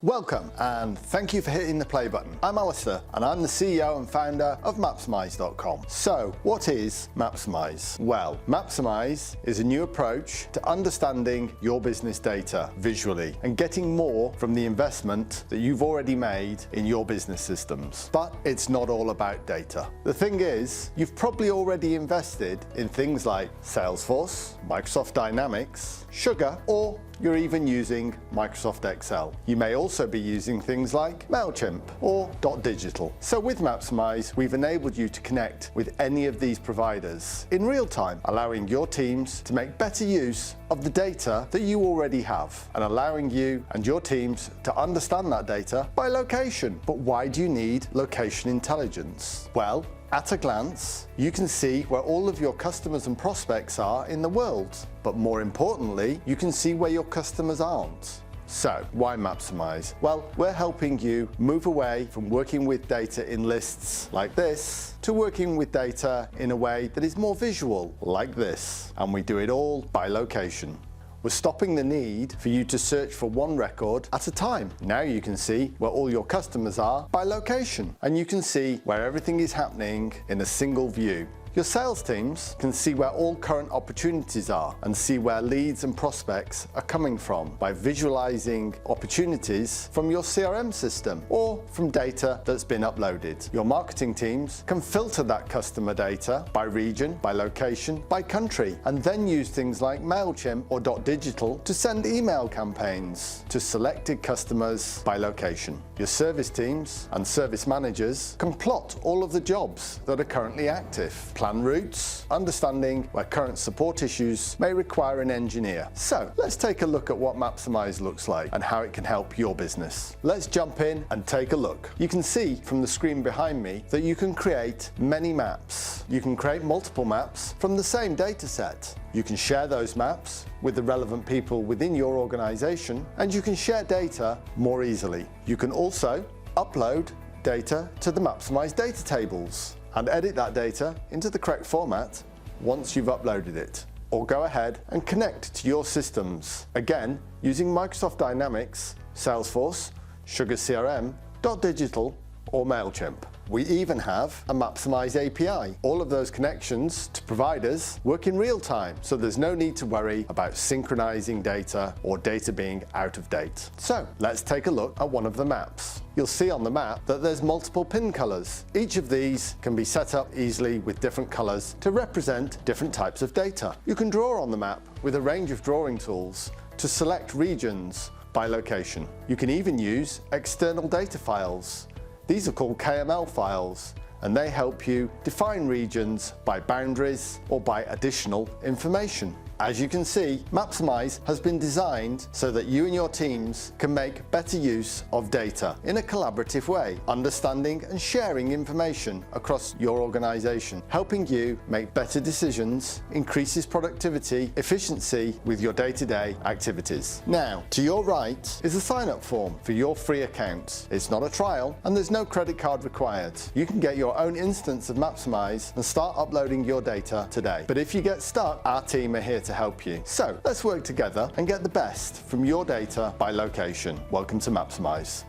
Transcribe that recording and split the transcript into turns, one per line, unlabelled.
Welcome and thank you for hitting the play button. I'm Alistair and I'm the CEO and founder of Mapsimise.com. So what is Mapsimise? Well, Mapsimise is a new approach to understanding your business data visually and getting more from the investment that you've already made in your business systems. But it's not all about data. The thing is, you've probably already invested in things like Salesforce, Microsoft Dynamics, Sugar, or you're even using Microsoft Excel. You may also be using things like MailChimp or .digital. So with Mapsimise, we've enabled you to connect with any of these providers in real time, allowing your teams to make better use of the data that you already have and allowing you and your teams to understand that data by location. But why do you need location intelligence? Well, at a glance, you can see where all of your customers and prospects are in the world. But more importantly, you can see where your customers aren't. So, why Mapsimise? Well, we're helping you move away from working with data in lists like this to working with data in a way that is more visual, like this. And we do it all by location. We're stopping the need for you to search for one record at a time. Now you can see where all your customers are by location, and you can see where everything is happening in a single view. Your sales teams can see where all current opportunities are and see where leads and prospects are coming from by visualizing opportunities from your CRM system or from data that's been uploaded. Your marketing teams can filter that customer data by region, by location, by country, and then use things like MailChimp or .digital to send email campaigns to selected customers by location. Your service teams and service managers can plot all of the jobs that are currently active, plan routes, understanding where current support issues may require an engineer. So let's take a look at what Mapsimise looks like and how it can help your business. Let's jump in and take a look. You can see from the screen behind me that you can create many maps. You can create multiple maps from the same data set. You can share those maps with the relevant people within your organization, and you can share data more easily. You can also upload data to the Mapsimise data tables and edit that data into the correct format once you've uploaded it. Or go ahead and connect to your systems, again using Microsoft Dynamics, Salesforce, SugarCRM, .digital or MailChimp. We even have a Mapsimise API. All of those connections to providers work in real time, so there's no need to worry about synchronizing data or data being out of date. So let's take a look at one of the maps. You'll see on the map that there's multiple pin colors. Each of these can be set up easily with different colors to represent different types of data. You can draw on the map with a range of drawing tools to select regions by location. You can even use external data files. These are called Kml Files, and they help you define regions by boundaries or by additional information. As you can see, Mapsimise has been designed so that you and your teams can make better use of data in a collaborative way, understanding and sharing information across your organization, helping you make better decisions, increases productivity, efficiency with your day-to-day activities. Now, to your right is a sign-up form for your free account. It's not a trial and there's no credit card required. You can get your own instance of Mapsimise and start uploading your data today. But if you get stuck, our team are here to help you. So let's work together and get the best from your data by location. Welcome to Mapsimise.